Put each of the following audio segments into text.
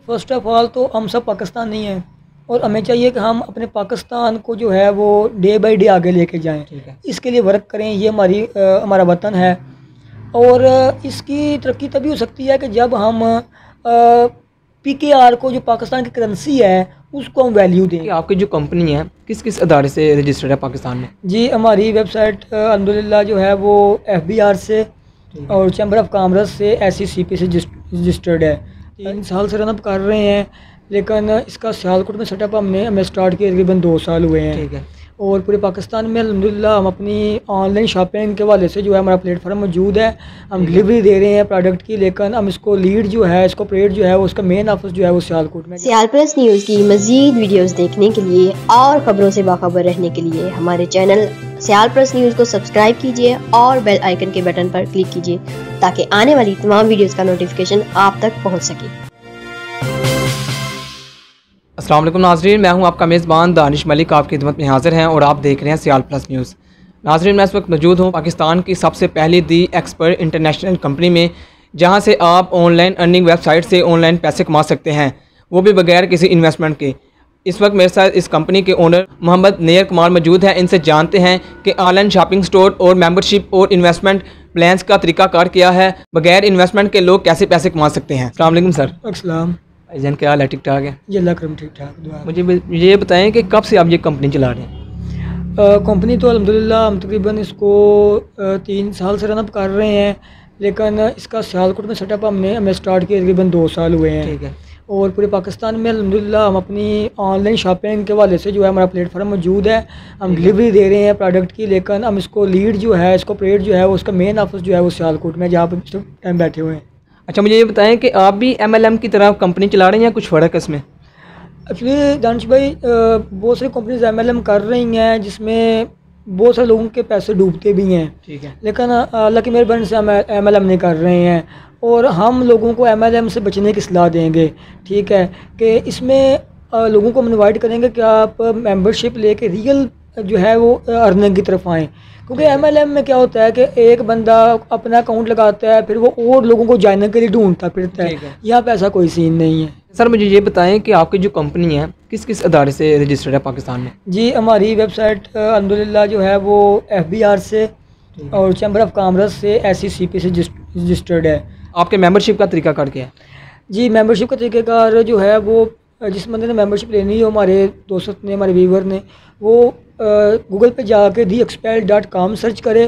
First of all तो हम सब पाकिस्तानी हैं और हमें चाहिए कि हम अपने पाकिस्तान को जो है वो डे बाय डे आगे लेके जाएं। ठीक है। इसके लिए वर्क करें। ये हमारा वतन है और इसकी तरक्की तभी हो सकती है कि जब हम PKR को, जो पाकिस्तान की करेंसी है, उसको हम वैल्यू दें। कि आपकी जो कंपनी है किस किस अदारे से रजिस्टर्ड है पाकिस्तान में? जी, हमारी वेबसाइट अल्हम्दुलिल्लाह जो है वो FBR से और चैम्बर ऑफ कॉमर्स से SECP से रजिस्टर्ड है। 3 साल से रनअप कर रहे हैं, लेकिन इसका सियालकोट में सेटअप हमें स्टार्ट किए तकरीबन 2 साल हुए हैं। ठीक है। और पूरे पाकिस्तान में अल्हम्दुलिल्लाह हम अपनी ऑनलाइन शॉपिंग के हवाले से जो है हमारा प्लेटफॉर्म मौजूद है। हम डिलीवरी दे रहे हैं प्रोडक्ट की, लेकिन हम इसको लीड जो है, इसको ऑपरेट जो है, वो उसका मेन ऑफिस जो है वो सियालकोट में। सियाल प्रेस न्यूज़ की मज़ीद वीडियोस देखने के लिए और ख़बरों से बाखबर रहने के लिए हमारे चैनल सियाल प्रेस न्यूज़ को सब्सक्राइब कीजिए और बेल आइकन के बटन पर क्लिक कीजिए ताकि आने वाली तमाम वीडियोस का नोटिफिकेशन आप तक पहुँच सके। अस्सलाम वालेकुम नाज़रीन, मैं हूं आपका मेज़बान दानिश मलिक, आपकी खिदमत में हाज़िर हैं और आप देख रहे हैं सियाल प्लस न्यूज़। नाज़रीन, मैं इस वक्त मौजूद हूं पाकिस्तान की सबसे पहली दी एक्सपर्ट इंटरनेशनल कंपनी में, जहां से आप ऑनलाइन अर्निंग वेबसाइट से ऑनलाइन पैसे कमा सकते हैं, वो भी बगैर किसी इन्वेस्टमेंट के। इस वक्त मेरे साथ इस कंपनी के ओनर मोहम्मद नेयर कुमार मौजूद हैं। इनसे जानते हैं कि ऑनलाइन शॉपिंग स्टोर और मेंबरशिप और इन्वेस्टमेंट प्लान्स का तरीकाकार क्या है, बगैर इन्वेस्टमेंट के लोग कैसे पैसे कमा सकते हैं। अस्सलाम वालेकुम सर। अस्सलाम। भाईजान क्या हाल है? ठीक ठाक है? जी, अल्लाह करम ठीक ठाक, दुआ। मुझे ये बताएं कि कब से आप ये कंपनी चला रहे हैं? कंपनी तो अल्हम्दुलिल्लाह हम तकरीबन इसको 3 साल से रनअप कर रहे हैं, लेकिन इसका सियालकोट में सेटअप हमें स्टार्ट किए तकरीबन 2 साल हुए हैं। ठीक है। और पूरे पाकिस्तान में अल्हम्दुलिल्लाह हम अपनी ऑनलाइन शॉपिंग के हवाले से जो है हमारा प्लेटफॉर्म मौजूद है। हम डिलीवरी दे रहे हैं प्रोडक्ट की, लेकिन हम इसको लीड जो है, इसको ऑपरेट जो है, वो उसका मेन ऑफिस जो है वो सियालकोट में, जहाँ पर इस टाइम बैठे हुए हैं। अच्छा, मुझे ये बताएं कि आप भी MLM की तरह कंपनी चला रहे हैं या कुछ फ़र्क है इसमें? एक्चुअली दानिश भाई, बहुत सारी कंपनीज MLM कर रही हैं, जिसमें बहुत सारे लोगों के पैसे डूबते भी हैं। ठीक है। लेकिन अल्लाह की मेहरबानी से हम MLM नहीं कर रहे हैं और हम लोगों को MLM से बचने की सलाह देंगे। ठीक है, कि इसमें लोगों को हम इनवाइट करेंगे कि आप मेंबरशिप लेके रियल जो है वो अर्निंग की तरफ आएँ। क्योंकि MLM में क्या होता है कि एक बंदा अपना अकाउंट लगाता है, फिर वो और लोगों को ज्वाइन के लिए ढूंढता फिरता है। यहाँ पे ऐसा कोई सीन नहीं है। सर, मुझे ये बताएं कि आपकी जो कंपनी है किस किस अदारे से रजिस्टर्ड है पाकिस्तान में? जी, हमारी वेबसाइट अल्हम्दुलिल्लाह जो है वो FBR से और चैम्बर ऑफ कॉमर्स से SECP से रजिस्टर्ड है। आपके मेंबरशिप का तरीकाकार क्या है? जी, मेंबरशिप का तरीक़ाकार जो है वो, जिस बंदे ने मेंबरशिप लेनी हो, हमारे दोस्त ने, हमारे व्यूवर ने, वो गूगल पे जाके theexpert.com सर्च करे।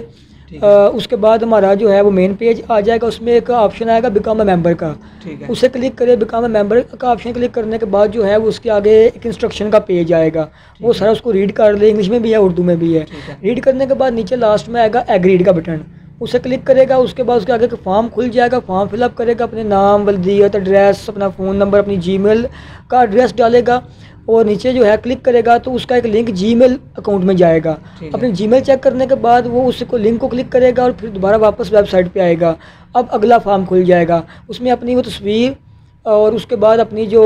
उसके बाद हमारा जो है वो मेन पेज आ जाएगा, उसमें एक ऑप्शन आएगा बिकम अ मेंबर का। ठीक है। उसे क्लिक करें। बिकम अ मेंबर का ऑप्शन क्लिक करने के बाद जो है वो उसके आगे एक इंस्ट्रक्शन का पेज आएगा, वो सारा उसको रीड कर ले। इंग्लिश में भी है, उर्दू में भी है। रीड करने के बाद नीचे लास्ट में आएगा एग्रीड का बटन, उसे क्लिक करेगा। उसके बाद उसके आगे एक फॉर्म खुल जाएगा, फॉर्म फिलअप करेगा, अपने नाम, वल्दियत, एड्रेस, अपना फ़ोन नंबर, अपनी जीमेल का एड्रेस डालेगा और नीचे जो है क्लिक करेगा तो उसका एक लिंक जीमेल अकाउंट में जाएगा। अपनी जीमेल चेक करने के बाद वो उसको लिंक को क्लिक करेगा और फिर दोबारा वापस वेबसाइट पे आएगा। अब अगला फॉर्म खुल जाएगा, उसमें अपनी वो तस्वीर और उसके बाद अपनी जो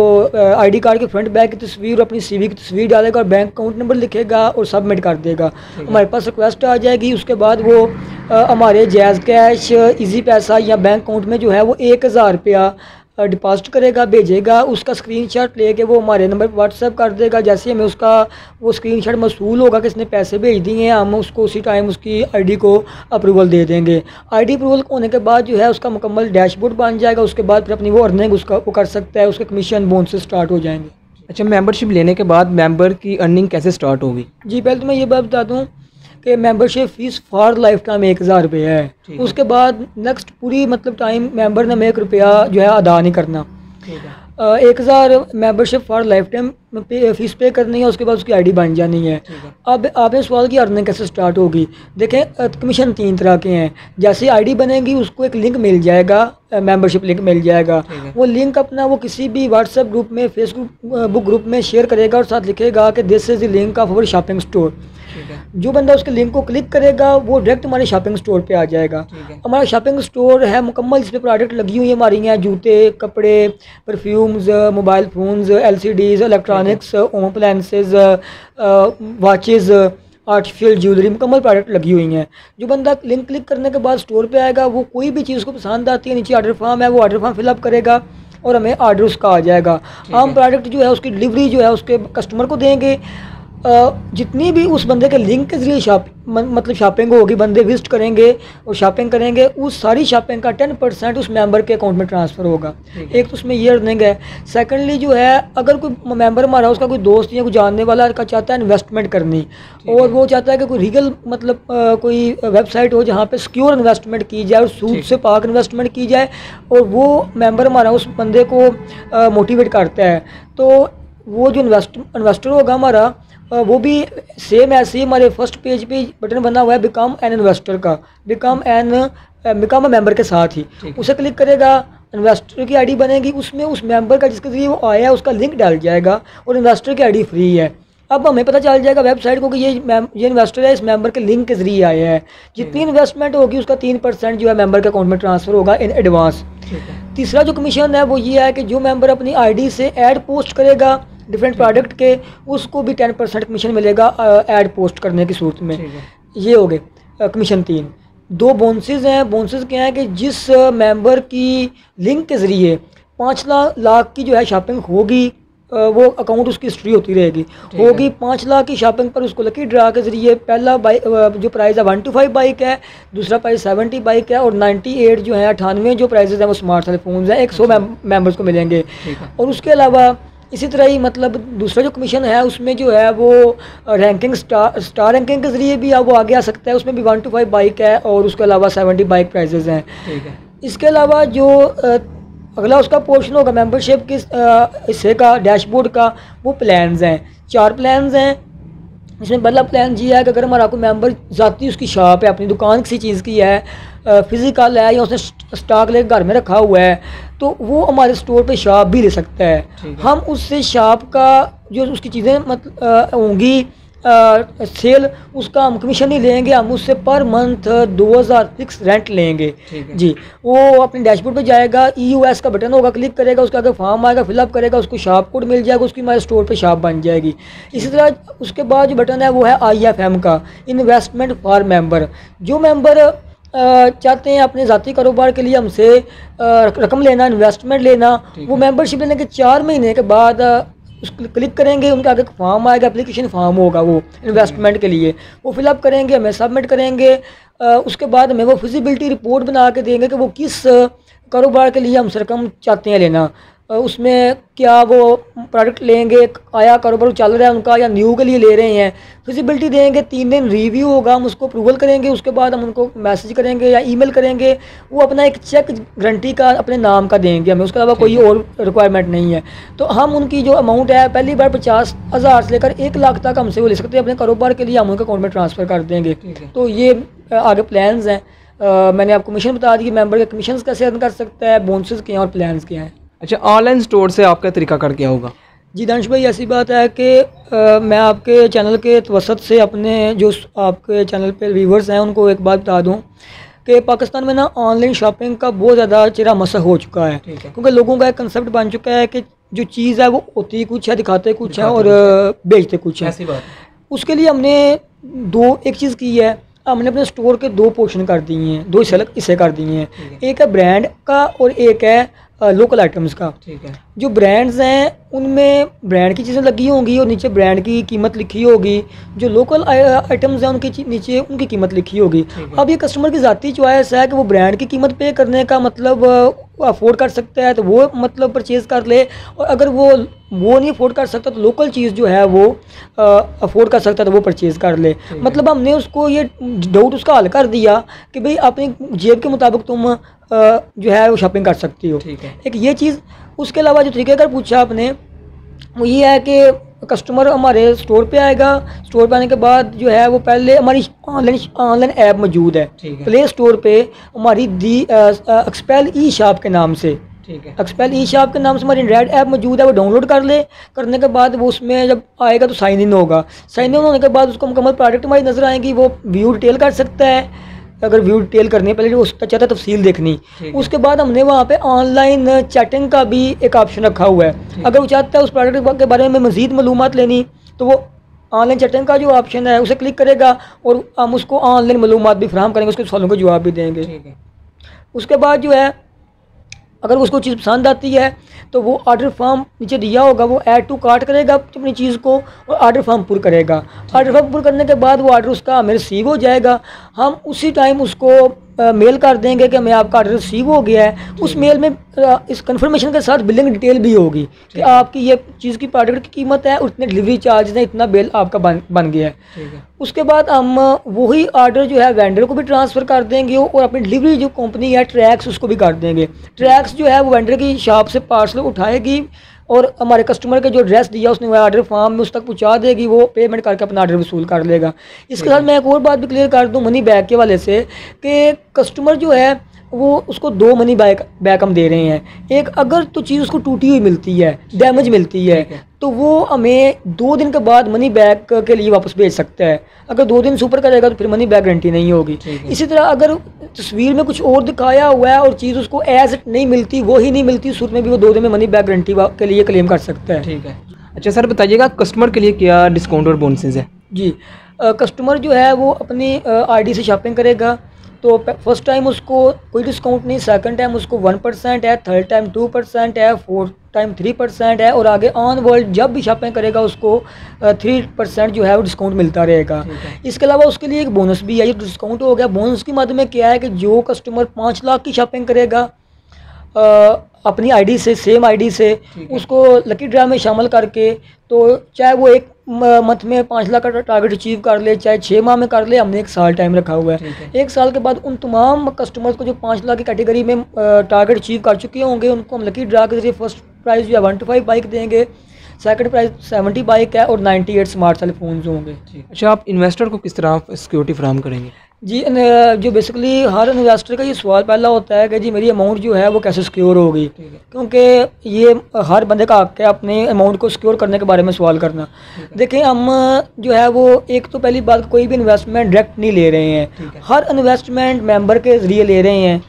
ID कार्ड के फ्रंट बैक की तस्वीर और अपनी CV की तस्वीर डालेगा और बैंक अकाउंट नंबर लिखेगा और सबमिट कर देगा। हमारे पास रिक्वेस्ट आ जाएगी। उसके बाद वो हमारे जैज़ कैश, इजी पैसा या बैंक अकाउंट में जो है वो 1000 रुपया डिपॉजिट करेगा, भेजेगा। उसका स्क्रीनशॉट लेके वो हमारे नंबर पर व्हाट्सएप कर देगा। जैसे ही हमें उसका वो स्क्रीनशॉट मौसूल होगा कि इसने पैसे भेज दिए हैं, हम उसको उसी टाइम उसकी ID को अप्रूवल दे देंगे। ID अप्रूवल होने के बाद जो है उसका मुकम्मल डैशबोर्ड बन जाएगा। उसके बाद फिर अपनी वो अर्निंग उसका वो कर सकता है, उसके कमीशन बोनस स्टार्ट हो जाएंगे। अच्छा, मेंबरशिप लेने के बाद मेंबर की अर्निंग कैसे स्टार्ट होगी? जी, पहले तो मैं ये बात बता दूँ कि membership fees for life time 1000 रुपये है। उसके बाद नेक्स्ट पूरी मतलब टाइम मेंबर ने 1 रुपया जो है अदा नहीं करना। 1000 membership for life time fees पे करनी है। उसके बाद उसकी ID बन जानी है। अब आपने सवाल की अर्निंग कैसे स्टार्ट होगी। देखें, कमीशन 3 तरह के हैं। जैसे ID बनेगी उसको एक लिंक मिल जाएगा, मेंबरशिप लिंक मिल जाएगा। वो लिंक अपना वो किसी भी व्हाट्सएप ग्रुप में, फेसबुक ग्रुप में शेयर करेगा और साथ लिखेगा कि this is the link of our shopping store. जो बंदा उसके लिंक को क्लिक करेगा वो डायरेक्ट हमारे शॉपिंग स्टोर पे आ जाएगा। हमारा शॉपिंग स्टोर है मुकम्मल, जिस पे प्रोडक्ट लगी हुई है हमारी यहाँ, जूते, कपड़े, perfumes, mobile phones, LCDs, electronics, home appliances, watches, artificial jewellery, मुकम्मल प्रोडक्ट लगी हुई हैं। जो बंदा लिंक क्लिक करने के बाद स्टोर पे आएगा, वो कोई भी चीज़ को पसंद आती है, नीचे ऑर्डर फॉर्म है, वो ऑर्डर फॉर्म फिलअप करेगा। और हमें आर्डर उसका आ जाएगा। हम प्रोडक्ट जो है उसकी डिलीवरी जो है उसके कस्टमर को देंगे। जितनी भी उस बंदे के लिंक के ज़रिए मतलब शॉपिंग होगी, बंदे विजिट करेंगे और शॉपिंग करेंगे, उस सारी शॉपिंग का 10% उस मेंबर के अकाउंट में ट्रांसफ़र होगा। एक तो उसमें ये अर्निंग है। सेकेंडली जो है अगर कोई मेंबर हमारा उसका कोई दोस्त या कोई जानने वाला का चाहता है इन्वेस्टमेंट करनी और वो चाहता है कि कोई रीगल मतलब कोई वेबसाइट हो जहाँ पे सिक्योर इन्वेस्टमेंट की जाए और सूद से पाक इन्वेस्टमेंट की जाए, और वो मेंबर हमारा उस बंदे को मोटिवेट करता है, तो वो जो इन्वेस्टर होगा हमारा वो भी सेम ऐसे ही हमारे फर्स्ट पेज पे बटन बना हुआ है बिकम एन इन्वेस्टर का, बिकम अ मेंबर के साथ ही उसे क्लिक करेगा, इन्वेस्टर की आईडी बनेगी, उसमें उस मेंबर का जिसके जरिए वो आया है उसका लिंक डाल जाएगा और इन्वेस्टर की आईडी फ्री है। अब हमें पता चल जाएगा वेबसाइट को कि ये इन्वेस्टर है, इस मेंबर के लिंक के जरिए आया है। जितनी इन्वेस्टमेंट होगी उसका 3% जो है मेंबर के अकाउंट में ट्रांसफ़र होगा इन एडवांस। तीसरा जो कमीशन है वो ये है कि जो मेंबर अपनी आईडी से ऐड पोस्ट करेगा डिफरेंट प्रोडक्ट के, उसको भी 10% कमीशन मिलेगा ऐड पोस्ट करने की सूरत में। ये हो गए कमीशन 3। 2 बोनसेस हैं। बोनसेस क्या है कि जिस मेंबर की लिंक के ज़रिए 5 लाख की जो है शॉपिंग होगी, वो अकाउंट उसकी हिस्ट्री होती रहेगी, होगी 5 लाख की शॉपिंग पर उसको लकी ड्रा के ज़रिए पहला बाइक जो प्राइस है 125 बाइक है, दूसरा प्राइस 70 बाइक है और 98 जो है 98 जो प्राइजेस हैं वो स्मार्ट टेलीफोन्स हैं, 100 मेंबर्स को मिलेंगे। और उसके अलावा इसी तरह ही मतलब दूसरा जो कमीशन है उसमें जो है वो रैंकिंग स्टार रैंकिंग के ज़रिए भी वो आगे आ सकता है, उसमें भी 125 बाइक है और उसके अलावा 70 बाइक प्राइजेस हैं। इसके अलावा जो अगला उसका पोर्शन होगा मेंबरशिप के हिस्से का डैशबोर्ड का, वो प्लान्स हैं। 4 प्लान्स हैं। इसमें पहला प्लान ये है कि अगर हमारा कोई मेंबर ज़ाती उसकी शॉप है, अपनी दुकान किसी चीज़ की है, फिज़िकल है या उसने स्टॉक लेकर घर में रखा हुआ है, तो वो हमारे स्टोर पे शॉप भी ले सकता है। हम उससे शॉप का जो उसकी चीज़ें मतलब होंगी सेल, उसका हम कमीशन नहीं लेंगे, हम उससे पर मंथ 2000 फिक्स रेंट लेंगे जी। वो अपने डैशबोर्ड पे जाएगा, EUS का बटन होगा, क्लिक करेगा, उसके आगे फॉर्म आएगा, फिलअप करेगा, उसको शॉप कोड मिल जाएगा, उसकी हमारे स्टोर पे शॉप बन जाएगी। इसी तरह उसके बाद जो बटन है वो है IFM का, इन्वेस्टमेंट फॉर मेंबर। जो मेंबर चाहते हैं अपने ज़ाती कारोबार के लिए हमसे रकम लेना, इन्वेस्टमेंट लेना, वो मेंबरशिप लेने के 4 महीने के बाद उसको क्लिक करेंगे, उनके आगे फॉर्म आएगा, एप्लीकेशन फॉर्म होगा वो इन्वेस्टमेंट के लिए, वो फिलअप करेंगे, हमें सबमिट करेंगे। उसके बाद हमें वो फिजिबिलिटी रिपोर्ट बना के देंगे कि वो किस कारोबार के लिए हमसे रकम चाहते हैं लेना, उसमें क्या वो प्रोडक्ट लेंगे, आया कारोबार चल रहा है उनका या न्यू के लिए ले रहे हैं, फिजिबिलिटी देंगे। 3 दिन रिव्यू होगा, हम उसको अप्रूवल करेंगे, उसके बाद हम उनको मैसेज करेंगे या ईमेल करेंगे, वो अपना एक चेक गारंटी का अपने नाम का देंगे हमें, उसके अलावा कोई और रिक्वायरमेंट नहीं है। तो हम उनकी जो अमाउंट है पहली बार 50,000 से लेकर 1 लाख तक हमसे वो ले सकते हैं, अपने कारोबार के लिए हम उनके अकाउंट में ट्रांसफ़र कर देंगे। तो ये आगे प्लान्स हैं। मैंने आपको कमीशन बता दी कि मेंबर के कमीशन कैसे अर्न कर सकता है, बोनसेस क्या हैं और प्लान्स क्या हैं। अच्छा, ऑनलाइन स्टोर से आपका तरीकाकार क्या होगा? जी दानिश भाई, ऐसी बात है कि मैं आपके चैनल के तवसत से अपने जो आपके चैनल पे व्यूवर्स हैं उनको एक बात बता दूं कि पाकिस्तान में ना ऑनलाइन शॉपिंग का बहुत ज़्यादा चिरा मसा हो चुका है, क्योंकि लोगों का एक कंसेप्ट बन चुका है कि जो चीज़ है वो होती कुछ है, दिखाते कुछ है और बेचते कुछ है। ऐसी बात। उसके लिए हमने एक चीज़ की है, हमने अपने स्टोर के 2 पोर्शन कर दिए हैं, 2 हिस्से कर दिए हैं। एक है ब्रांड का और एक है लोकल आइटम्स का। ठीक है। जो ब्रांड्स हैं उनमें ब्रांड की चीज़ें लगी होंगी और नीचे ब्रांड की कीमत लिखी होगी। जो लोकल आइटम्स हैं उनकी नीचे उनकी कीमत लिखी होगी। अब ये कस्टमर की ज़ाती चॉइस है कि वो ब्रांड की कीमत पे करने का मतलब अफोर्ड कर सकता है तो वो मतलब परचेज़ कर ले, और अगर वो नहीं अफोर्ड कर सकता तो लोकल चीज़ जो है वो अफोर्ड कर सकता है तो वो परचेज़ कर ले। मतलब हमने उसको ये डाउट उसका हल कर दिया कि भाई अपनी जेब के मुताबिक तुम जो है वो शॉपिंग कर सकती हो। एक ये चीज़। उसके अलावा जो तरीक़ेकार पूछा आपने वो ये है कि कस्टमर हमारे स्टोर पे आएगा, स्टोर पे आने के बाद जो है वो पहले हमारी ऑनलाइन ऐप मौजूद है प्ले स्टोर पे, हमारी दी एक्सपेल ई शॉप के नाम से। ठीक है। एक्सपेल ई शॉप के नाम से हमारी एंड्रॉइड ऐप मौजूद है, वो डाउनलोड कर ले। करने के बाद वो उसमें जब आएगा तो साइन इन होगा, साइन इन होने के बाद उसको मुकम्मल प्रोडक्ट हमारी नज़र आएंगी, वो व्यू डिटेल कर सकता है। अगर व्यू डिटेल करनी है, पहले उसका चाहता है तफसील देखनी। उसके बाद हमने वहाँ पे ऑनलाइन चैटिंग का भी एक ऑप्शन रखा हुआ है। अगर वो चाहता है उस प्रोडक्ट के बारे में मज़ीद मालूमात लेनी तो वो ऑनलाइन चैटिंग का जो ऑप्शन है उसे क्लिक करेगा और हम उसको ऑनलाइन मालूमात भी फराहम करेंगे, उसके सवालों के जवाब भी देंगे। उसके बाद जो है अगर उसको चीज़ पसंद आती है तो वो ऑर्डर फॉर्म नीचे दिया होगा, वो ऐड टू कार्ट करेगा अपनी चीज़ को और ऑर्डर फॉर्म पुर करेगा। ऑर्डर फॉर्म पुर करने के बाद वो ऑर्डर उसका हमें रिसीव हो जाएगा। हम उसी टाइम उसको मेल कर देंगे कि हमें आपका ऑर्डर रिसीव हो गया है। उस मेल में इस कंफर्मेशन के साथ बिलिंग डिटेल भी होगी कि आपकी ये चीज़ की प्रोडक्ट की कीमत है और इतने डिलीवरी चार्ज है, इतना बिल आपका बन गया है। उसके बाद हम वही ऑर्डर जो है वेंडर को भी ट्रांसफ़र कर देंगे और अपनी डिलीवरी जो कंपनी है ट्रैक्स उसको भी कर देंगे। ट्रैक्स जो है वो वेंडर की शॉप से पार्सल उठाएगी और हमारे कस्टमर के जो एड्रेस दिया उसने वो ऑर्डर फॉर्म में उस तक पहुंचा देगी, वो पेमेंट करके अपना ऑर्डर वसूल कर लेगा। इसके साथ मैं एक और बात भी क्लियर कर दूं मनी बैक के वाले से कि कस्टमर जो है वो उसको 2 मनी बैक हम दे रहे हैं। एक अगर तो चीज़ उसको टूटी हुई मिलती है, डैमेज मिलती है, तो वो हमें 2 दिन के बाद मनी बैक के लिए वापस भेज सकता है। अगर 2 दिन से ऊपर करेगा तो फिर मनी बैक गारंटी नहीं होगी। इसी तरह अगर तस्वीर में कुछ और दिखाया हुआ है और चीज़ उसको एज इट नहीं मिलती, वो ही नहीं मिलती, उस सूरत में भी वो 2 दिन में मनी बैक गारंटी के लिए क्लेम कर सकता है। ठीक है। अच्छा सर बताइएगा कस्टमर के लिए क्या डिस्काउंट और बोनसेस है? जी, कस्टमर जो है वो अपनी आईडी से शॉपिंग करेगा तो फर्स्ट टाइम उसको कोई डिस्काउंट नहीं, सेकंड टाइम उसको 1% है, थर्ड टाइम 2% है, फोर्थ टाइम 3% है और आगे ऑन वर्ल्ड जब भी शॉपिंग करेगा उसको 3% जो है वो डिस्काउंट मिलता रहेगा। इसके अलावा उसके लिए एक बोनस भी है। ये डिस्काउंट हो गया। बोनस की मद में क्या है कि जो कस्टमर 5 लाख की शॉपिंग करेगा अपनी आईडी से, सेम आईडी से, उसको लकी ड्रा में शामिल करके, तो चाहे वो एक मंथ में 5 लाख का टारगेट अचीव कर ले, चाहे 6 माह में कर ले, हमने 1 साल टाइम रखा हुआ है। 1 साल के बाद उन तमाम कस्टमर्स को जो 5 लाख की कैटेगरी में टारगेट अचीव कर चुके होंगे उनको हम लकी ड्रा के जरिए फर्स्ट प्राइज़ जो है 125 बाइक देंगे, सेकंड प्राइस 70 बाइक है और 98 स्मार्ट सेल फोन्स होंगे। अच्छा, आप इन्वेस्टर को किस तरह सिक्योरिटी फराहम करेंगे? जी, जो बेसिकली हर इन्वेस्टर का ये सवाल पहला होता है कि जी मेरी अमाउंट जो है वो कैसे सिक्योर होगी, क्योंकि ये हर बंदे का हक है अपने अमाउंट को सिक्योर करने के बारे में सवाल करना। देखिए, हम जो है वो एक तो पहली बात कोई भी इन्वेस्टमेंट डायरेक्ट नहीं ले रहे हैं। हर इन्वेस्टमेंट मेंबर के ज़रिए ले रहे हैं,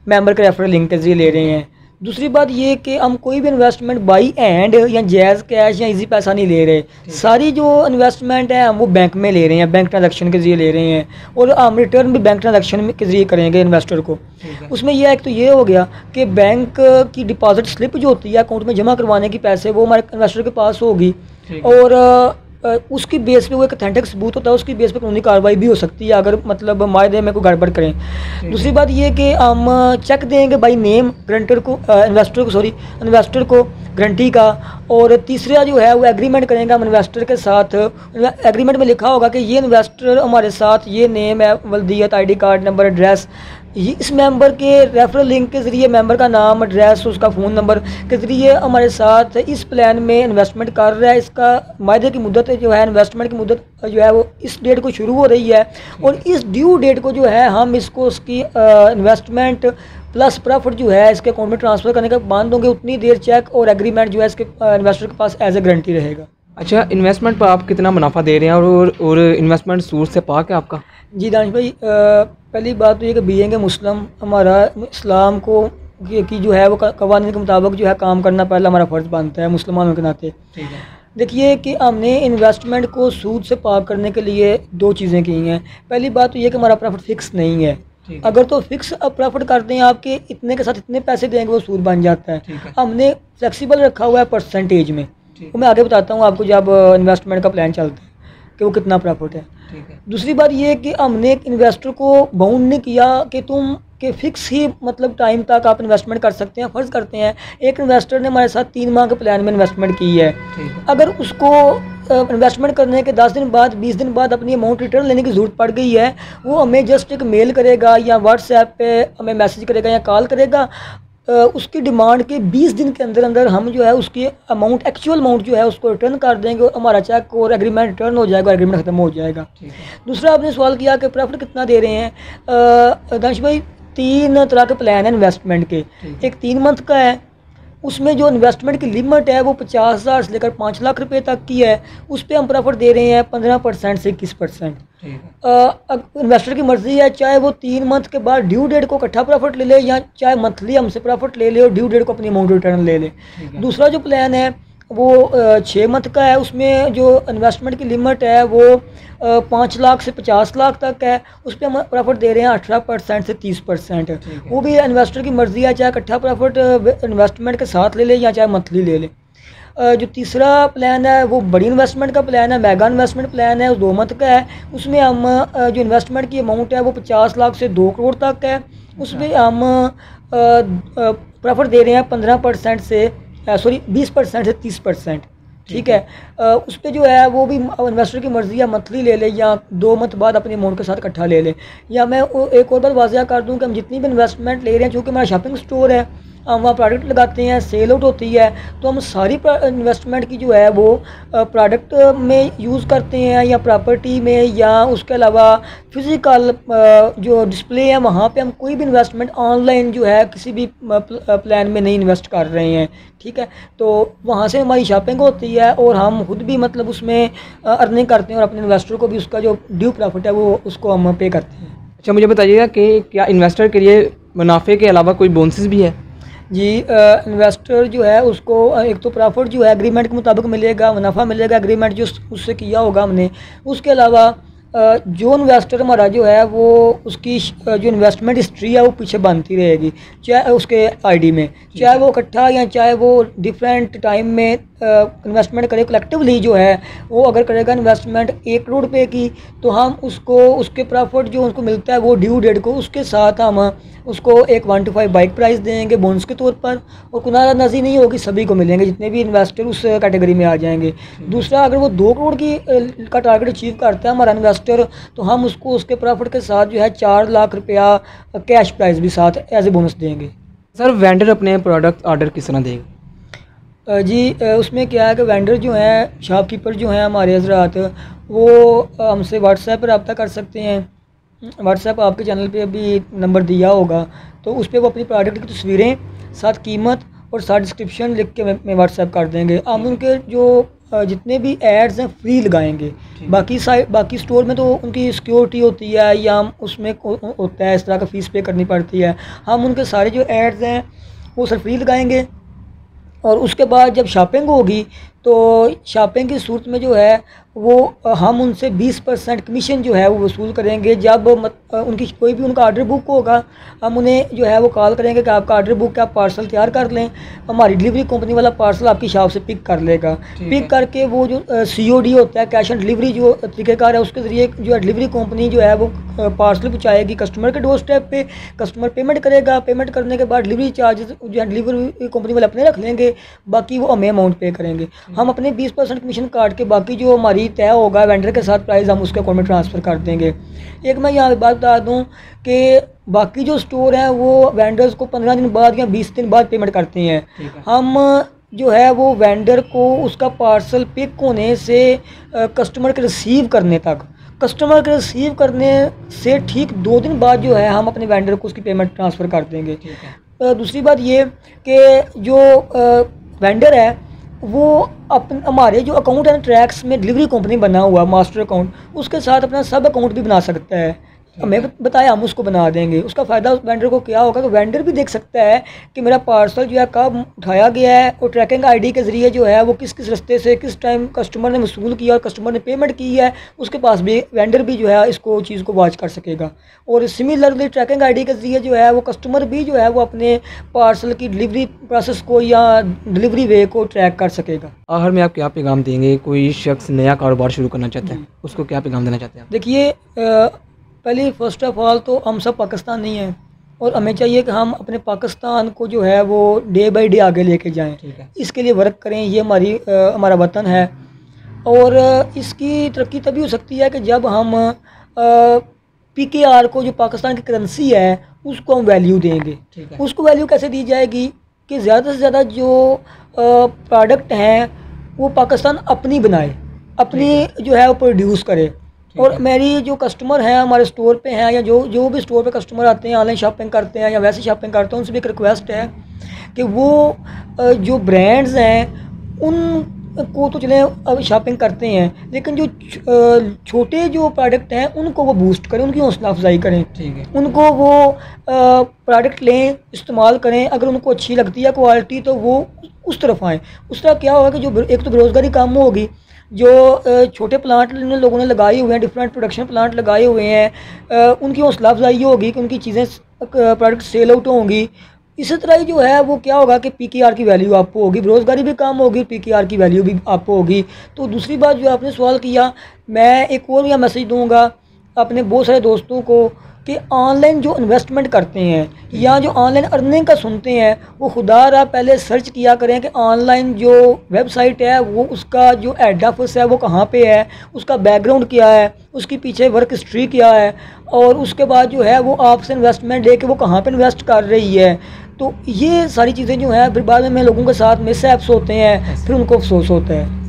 मेंबर के रेफरल लिंक के ज़रिए ले रहे हैं। दूसरी बात ये कि हम कोई भी इन्वेस्टमेंट बाई एंड या जायज़ कैश या इजी पैसा नहीं ले रहे। सारी जो इन्वेस्टमेंट है हम वो बैंक में ले रहे हैं, बैंक ट्रांजैक्शन के जरिए ले रहे हैं और हम रिटर्न भी बैंक ट्रांजैक्शन के जरिए करेंगे इन्वेस्टर को। उसमें यह एक तो ये हो गया कि बैंक की डिपॉजिट स्लिप जो होती है अकाउंट में जमा करवाने की पैसे, वो हमारे इन्वेस्टर के पास होगी और उसकी बेस पे वो एक अथेंटिक सबूत होता है, उसकी बेस पे कानूनी कार्रवाई भी हो सकती है अगर मतलब मायदे में कोई गड़बड़ करें। दूसरी बात ये कि हम चेक देंगे बाई नेम ग्रंटर को, इन्वेस्टर को गारंटी का। और तीसरा जो है वो एग्रीमेंट करेंगे हम इन्वेस्टर के साथ। एग्रीमेंट में लिखा होगा कि ये इन्वेस्टर हमारे साथ, ये नेम है, वल्दियत, ID कार्ड नंबर, एड्रेस, इस मेंबर के रेफरल लिंक के ज़रिए मेंबर का नाम, एड्रेस, उसका फ़ोन नंबर के ज़रिए हमारे साथ इस प्लान में इन्वेस्टमेंट कर रहा है। इसका मायदे की मुद्दत जो है, इन्वेस्टमेंट की मुद्दत जो है वो इस डेट को शुरू हो रही है और इस ड्यू डेट को जो है हम इसको उसकी इन्वेस्टमेंट प्लस प्रॉफिट जो है इसके अकाउंट में ट्रांसफ़र करने के बाद होंगे, उतनी देर चेक और एग्रीमेंट जो है इसके इन्वेस्टर के पास एज ए गारंटी रहेगा। अच्छा, इन्वेस्टमेंट पर आप कितना मुनाफा दे रहे हैं और इन्वेस्टमेंट सोर्स से पाक है आपका? जी दानिश भाई, पहली बात तो ये कि बीइंग मुस्लिम, हमारा इस्लाम को की जो है वो कवानीन के मुताबिक जो है काम करना पहला हमारा फ़र्ज़ बनता है मुसलमानों के नाते। देखिए कि हमने इन्वेस्टमेंट को सूद से पाक करने के लिए 2 चीज़ें की हैं। पहली बात तो ये कि हमारा प्रॉफिट फ़िक्स नहीं है। अगर तो फिक्स प्रॉफिट करते हैं आपके इतने के साथ इतने पैसे देंगे वो सूद बन जाता है। हमने फ्लेक्सिबल रखा हुआ है परसेंटेज में, वो मैं आगे बताता हूँ आपको जब इन्वेस्टमेंट का प्लान चलता है कि वो कितना प्रॉफिट है। दूसरी बात ये है कि हमने एक इन्वेस्टर को बाउंड नहीं किया कि तुम के फिक्स ही मतलब टाइम तक आप इन्वेस्टमेंट कर सकते हैं। फ़र्ज़ करते हैं एक इन्वेस्टर ने हमारे साथ 3 माह के प्लान में इन्वेस्टमेंट की है, अगर उसको इन्वेस्टमेंट करने के 10 दिन बाद, 20 दिन बाद अपनी अमाउंट रिटर्न लेने की ज़रूरत पड़ गई है, वो हमें जस्ट एक मेल करेगा या व्हाट्सएप पे हमें मैसेज करेगा या कॉल करेगा। उसकी डिमांड के 20 दिन के अंदर अंदर हम जो है उसकी अमाउंट, एक्चुअल अमाउंट जो है उसको रिटर्न कर देंगे और हमारा चेक और एग्रीमेंट रिटर्न हो जाएगा, एग्रीमेंट ख़त्म हो जाएगा। दूसरा आपने सवाल किया कि प्रॉफिट कितना दे रहे हैं। दानिश भाई, 3 तरह के प्लान हैं इन्वेस्टमेंट के। एक 3 मंथ का है, उसमें जो इन्वेस्टमेंट की लिमिट है वो 50,000 से लेकर 5 लाख रुपए तक की है। उस पर हम प्रॉफिट दे रहे हैं 15% से 21%। इन्वेस्टर की मर्ज़ी है, चाहे वो 3 मंथ के बाद ड्यू डेट को इकट्ठा प्रॉफिट ले ले या चाहे मंथली हमसे प्रॉफिट ले ले और ड्यू डेट को अपनी अमाउंट रिटर्न ले ले। दूसरा जो प्लान है वो 6 मंथ का है। उसमें जो इन्वेस्टमेंट की लिमिट है वो 5 लाख से 50 लाख तक है। उस पर हम प्रॉफिट दे रहे हैं 18% से 30%। वो भी इन्वेस्टर की मर्ज़ी है, चाहे इकट्ठा प्रॉफिट इन्वेस्टमेंट के साथ ले ले या चाहे मंथली ले ले। जो तीसरा प्लान है वो बड़ी इन्वेस्टमेंट का प्लान है, मेगा इन्वेस्टमेंट प्लान है, 2 मंथ का है। उसमें हम जो इन्वेस्टमेंट की अमाउंट है वो 50 लाख से 2 करोड़ तक है। उसमें हम प्रॉफिट दे रहे हैं 15% से 20% से 30%। ठीक है। उस पर जो है वो भी इन्वेस्टर की मर्ज़ी है, मंथली ले ले या 2 मंथ बाद अपनी अमाउंट के साथ इकट्ठा ले ले। या मैं एक और बात वाज़िया कर दूं कि हम जितनी भी इन्वेस्टमेंट ले रहे हैं, चूँकि हमारा शॉपिंग स्टोर है, हम वहाँ प्रोडक्ट लगाते हैं, सेल आउट होती है, तो हम सारी इन्वेस्टमेंट की जो है वो प्रोडक्ट में यूज़ करते हैं या प्रॉपर्टी में, या उसके अलावा फिज़िकल जो डिस्प्ले है वहाँ पे हम कोई भी इन्वेस्टमेंट ऑनलाइन जो है किसी भी प्लान में नहीं इन्वेस्ट कर रहे हैं। ठीक है। तो वहाँ से हमारी शॉपिंग होती है और हम खुद भी मतलब उसमें अर्निंग करते हैं और अपने इन्वेस्टर को भी उसका जो ड्यू प्रॉफिट है वो उसको हम पे करते हैं। अच्छा, मुझे बताइएगा कि क्या इन्वेस्टर के लिए मुनाफे के अलावा कोई बोनसेस भी है? जी, इन्वेस्टर जो है उसको एक तो प्रॉफिट जो है एग्रीमेंट के मुताबिक मिलेगा, मुनाफा मिलेगा एग्रीमेंट जो उससे किया होगा हमने। उसके अलावा जो इन्वेस्टर हमारा जो है वो उसकी जो इन्वेस्टमेंट हिस्ट्री है वो पीछे बनती रहेगी, चाहे उसके आईडी में, चाहे वो इकट्ठा या चाहे वो डिफरेंट टाइम में इन्वेस्टमेंट करे। कलेक्टिवली जो है वो अगर करेगा इन्वेस्टमेंट 1 करोड़ रुपए की, तो हम उसको उसके प्रॉफिट जो उसको मिलता है वो ड्यू डेट को उसके साथ हम उसको एक 1/5 बाइक प्राइस देंगे बोनस के तौर पर, और कुनारानजी नहीं होगी, सभी को मिलेंगे जितने भी इन्वेस्टर उस कैटेगरी में आ जाएंगे। दूसरा, अगर वो 2 करोड़ की का टारगेट अचीव करता है हमारा इन्वेस्टर, तो हम उसको उसके प्रॉफिट के साथ जो है 4 लाख रुपया कैश प्राइस भी साथ एज ए बोनस देंगे। सर, वेंडर अपने प्रोडक्ट ऑर्डर किस तरह देगा? जी, उसमें क्या है कि वेंडर जो हैं, शॉपकीपर जो हैं हमारे हजरात, वो हमसे व्हाट्सएप पर रब्ता कर सकते हैं। व्हाट्सएप आपके चैनल पे अभी नंबर दिया होगा, तो उस पर वो अपनी प्रोडक्ट की तस्वीरें, साथ कीमत और साथ डिस्क्रिप्शन लिख के मैं व्हाट्सएप कर देंगे। हम उनके जो जितने भी एड्स हैं फ्री लगाएंगे। बाकी स्टोर में तो उनकी सिक्योरिटी होती है या उसमें होता है इस तरह का फ़ीस पे करनी पड़ती है। हम उनके सारे जो एड्स हैं वो सर फ्री लगाएंगे, और उसके बाद जब शॉपिंग होगी तो शॉपिंग की सूरत में जो है वो हम उनसे 20% कमीशन जो है वो वसूल करेंगे। जब उनकी कोई भी उनका ऑर्डर बुक होगा, हम उन्हें जो है वो कॉल करेंगे कि आपका ऑर्डर बुक है, आप पार्सल तैयार कर लें, हमारी डिलीवरी कंपनी वाला पार्सल आपकी शॉप से पिक कर लेगा। पिक करके वो जो COD होता है, कैश ऑन डिलीवरी जो तरीक़ेकार है, उसके ज़रिए जो है डिलीवरी कंपनी जो है वो पार्सल पहुँचाएगी कस्टमर के डोर स्टेप पे। कस्टमर पेमेंट करेगा, पेमेंट करने के बाद डिलीवरी चार्जेस जो है डिलीवरी कंपनी वाले अपने रख लेंगे, बाकी वो हमें अमाउंट पे करेंगे। हम अपने 20% कमीशन काट के बाकी जो हमारी तय होगा वेंडर के साथ प्राइस हम उसके अकाउंट में ट्रांसफ़र कर देंगे। एक मैं यहाँ बात बता दूँ कि बाकी जो स्टोर हैं वो वेंडर्स को 15 दिन बाद या 20 दिन बाद पेमेंट करते हैं। हम जो है वो वेंडर को उसका पार्सल पिक होने से कस्टमर के रिसीव करने तक, कस्टमर के रिसीव करने से ठीक 2 दिन बाद जो है हम अपने वेंडर को उसकी पेमेंट ट्रांसफ़र कर देंगे। दूसरी बात ये कि जो वेंडर है वो हमारे जो अकाउंट है ट्रैक्स में डिलीवरी कंपनी बना हुआ मास्टर अकाउंट, उसके साथ अपना सब अकाउंट भी बना सकता है। हमें बताया हम उसको बना देंगे। उसका फ़ायदा उस वेंडर को क्या होगा कि वेंडर भी देख सकता है कि मेरा पार्सल जो है कब उठाया गया है, और ट्रैकिंग आईडी के ज़रिए जो है वो किस किस रास्ते से किस टाइम कस्टमर ने वसूल किया और कस्टमर ने पेमेंट की है, उसके पास भी वेंडर भी जो है इसको चीज़ को वॉच कर सकेगा। और सिमिलरली ट्रैकिंग आईडी के ज़रिए जो है वो कस्टमर भी जो है वो अपने पार्सल की डिलीवरी प्रोसेस को या डिलीवरी वे को ट्रैक कर सकेगा। आखिर में आप क्या पैगाम देंगे? कोई शख्स नया कारोबार शुरू करना चाहता है, उसको क्या पैगाम देना चाहते हैं? देखिए, पहले फर्स्ट ऑफ ऑल तो हम सब पाकिस्तान नहीं हैं, और हमें चाहिए कि हम अपने पाकिस्तान को जो है वो डे बाय डे आगे लेके जाएं। इसके लिए वर्क करें, ये हमारा वतन है। और इसकी तरक्की तभी हो सकती है कि जब हम PKR को, जो पाकिस्तान की करेंसी है, उसको हम वैल्यू देंगे। उसको वैल्यू कैसे दी जाएगी कि ज़्यादा से ज़्यादा जो प्रोडक्ट हैं वो पाकिस्तान अपनी बनाए, अपनी जो है वो प्रोड्यूस करे। और मेरी जो कस्टमर हैं हमारे स्टोर पे हैं, या जो भी स्टोर पे कस्टमर आते हैं, ऑनलाइन शॉपिंग करते हैं या वैसे शॉपिंग करते हैं, उनसे भी एक रिक्वेस्ट है कि वो जो ब्रांड्स हैं को तो चले अब शॉपिंग करते हैं, लेकिन जो छोटे जो प्रोडक्ट हैं उनको वो बूस्ट करें, उनकी हौसला अफजाई करें, ठीक है। उनको वो प्रोडक्ट लें, इस्तेमाल करें, अगर उनको अच्छी लगती है क्वालिटी तो वो उस तरफ आएँ। उस तरह क्या होगा कि जो एक तो बेरोज़गारी कम होगी, जो छोटे प्लांट लोगों ने लगाए हुए हैं, डिफरेंट प्रोडक्शन प्लांट लगाए हुए हैं, उनकी हौसला अफजाई होगी कि उनकी चीज़ें प्रोडक्ट सेल आउट होंगी। इसी तरह ही जो है वो क्या होगा कि पीकेआर की वैल्यू अप होगी, बेरोज़गारी भी कम होगी, पीकेआर की वैल्यू भी अप होगी। तो दूसरी बात जो आपने सवाल किया, मैं एक और यह मैसेज दूंगा अपने बहुत सारे दोस्तों को कि ऑनलाइन जो इन्वेस्टमेंट करते हैं या जो ऑनलाइन अर्निंग का सुनते हैं, वो खुदा रहा पहले सर्च किया करें कि ऑनलाइन जो वेबसाइट है वो उसका जो हेड ऑफिस है वो कहाँ पे है, उसका बैकग्राउंड क्या है, उसकी पीछे वर्क हिस्ट्री क्या है, और उसके बाद जो है वो आपसे इन्वेस्टमेंट लेके वो कहाँ पे इन्वेस्ट कर रही है। तो ये सारी चीज़ें जो हैं फिर बाद में लोगों के साथ मिसहैप्स होते हैं, फिर उनको अफसोस होता है।